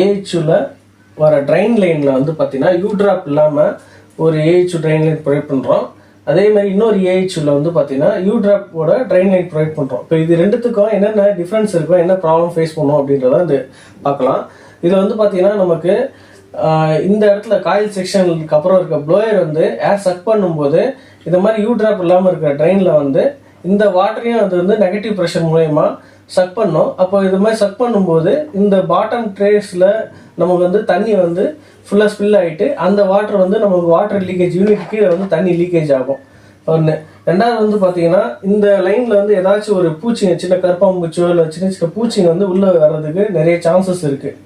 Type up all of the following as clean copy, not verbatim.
ஏஹெச்ல வர ட்ரைன் லைனில் வந்து பார்த்தீங்கன்னா யூ ட்ராப் இல்லாமல் ஒரு ஏஹெச் ட்ரைன் லைன் ப்ரொவைட் பண்ணுறோம். அதே மாதிரி இன்னொரு ஏஹெச்ல வந்து பார்த்தீங்கன்னா யூ ட்ராப்போட ட்ரைன் லைன் ப்ரொவைட் பண்ணுறோம். இப்போ இது ரெண்டுத்துக்கும் என்னென்ன டிஃப்ரென்ஸ் இருக்கும், என்ன ப்ராப்ளம் ஃபேஸ் பண்ணும் அப்படின்றத இது பார்க்கலாம். இதில் வந்து பார்த்தீங்கன்னா நமக்கு இந்த இடத்துல காயில் செக்ஷனுக்கு அப்புறம் இருக்க ப்ளோயர் வந்து ஏர் சக் பண்ணும்போது இந்த மாதிரி யூ ட்ராப் இல்லாமல் இருக்கிற ட்ரெயினில் வந்து இந்த வாட்டரையும் அது வந்து நெகட்டிவ் ப்ரெஷர் மூலயமா சக் பண்ணும். அப்போ இது மாதிரி சக் பண்ணும்போது இந்த பாட்டம் ட்ரேஸில் நமக்கு வந்து தண்ணி வந்து ஃபுல்லாக ஸ்பில் ஆகிட்டு அந்த வாட்டர் வந்து நமக்கு வாட்டர் லீக்கேஜ் யூனிட் கீழே வந்து தண்ணி லீக்கேஜ் ஆகும். ஒன்று. ரெண்டாவது வந்து பார்த்தீங்கன்னா இந்த லைனில் வந்து ஏதாச்சும் ஒரு பூச்சிங்க, சின்ன கருப்பாம்பூச்சியோ இல்லை சின்ன சின்ன பூச்சிங்க வந்து உள்ளே வர்றதுக்கு நிறைய சான்சஸ் இருக்குது.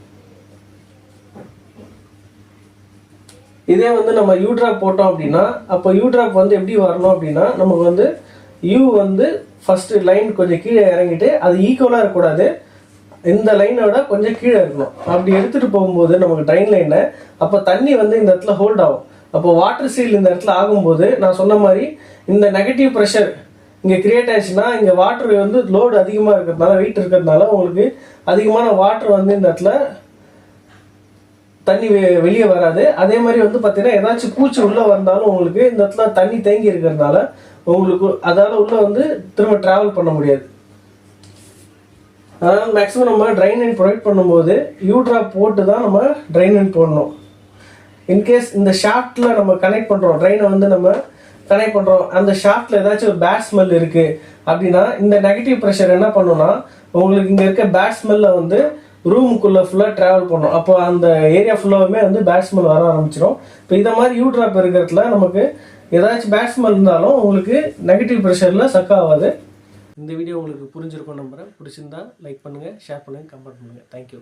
இதே வந்து நம்ம யூ ட்ராப் போட்டோம் அப்படின்னா அப்போ யூ ட்ராப் வந்து எப்படி வரணும் அப்படின்னா நமக்கு வந்து யூ வந்து ஃபஸ்ட்டு லைன் கொஞ்சம் கீழே இறங்கிட்டு அது ஈக்குவலாக இருக்கக்கூடாது, இந்த லைனோட கொஞ்சம் கீழே இருக்கணும். அப்படி எடுத்துகிட்டு போகும்போது நமக்கு ட்ரைன் லைனை அப்போ தண்ணி வந்து இந்த இடத்துல ஹோல்ட் ஆகும். அப்போ வாட்டர் சீல் இந்த இடத்துல ஆகும்போது நான் சொன்ன மாதிரி இந்த நெகட்டிவ் ப்ரெஷர் இங்கே கிரியேட் ஆயிடுச்சுன்னா இங்கே வாட்டர் வந்து லோடு அதிகமாக இருக்கிறதுனால, வெயிட் இருக்கிறதுனால உங்களுக்கு அதிகமான வாட்டர் வந்து இந்த இடத்துல தண்ணி வெளியே வராது. அதே மாதிரி வந்து பார்த்தீங்கன்னா ஏதாச்சும் பூச்சி உள்ளே வந்தாலும் உங்களுக்கு இந்த இடத்துல தண்ணி தேங்கி இருக்கிறதுனால உங்களுக்கு அதால் உள்ளே வந்து திரும்ப ட்ராவல் பண்ண முடியாது. அதனால் மேக்ஸிமம் நம்ம ட்ரைன் லைன் ப்ரொவைட் பண்ணும்போது யூ ட்ராப் போட்டு தான் நம்ம ட்ரைன் லைன் போடணும். இன்கேஸ் இந்த ஷாஃப்ட்டில் நம்ம கனெக்ட் பண்ணுறோம், ட்ரைனை வந்து நம்ம கனெக்ட் பண்ணுறோம், அந்த ஷாஃப்ட்டில் ஏதாச்சும் ஒரு பேட் ஸ்மெல் இருக்குது அப்படின்னா இந்த நெகட்டிவ் ப்ரெஷர் என்ன பண்ணுன்னா உங்களுக்கு இங்கே இருக்க பேட் ஸ்மெல்ல வந்து ரூமுக்குள்ளே ஃபுல்லாக ட்ராவல் பண்ணோம். அப்போ அந்த ஏரியா ஃபுல்லாகவுமே வந்து பேட் ஸ்மெல் வர ஆரம்பிச்சிடும். இப்போ இந்த மாதிரி யூ ட்ராப் இருக்கிறதுல நமக்கு ஏதாச்சும் பேட் ஸ்மெல் இருந்தாலும் உங்களுக்கு நெகட்டிவ் ப்ரெஷரில் சக் ஆகாது. இந்த வீடியோ உங்களுக்கு புரிஞ்சிருக்கும் நம்புகிறேன். பிடிச்சிருந்தா லைக் பண்ணுங்கள், ஷேர் பண்ணுங்கள், கமெண்ட் பண்ணுங்கள். தேங்க்யூ.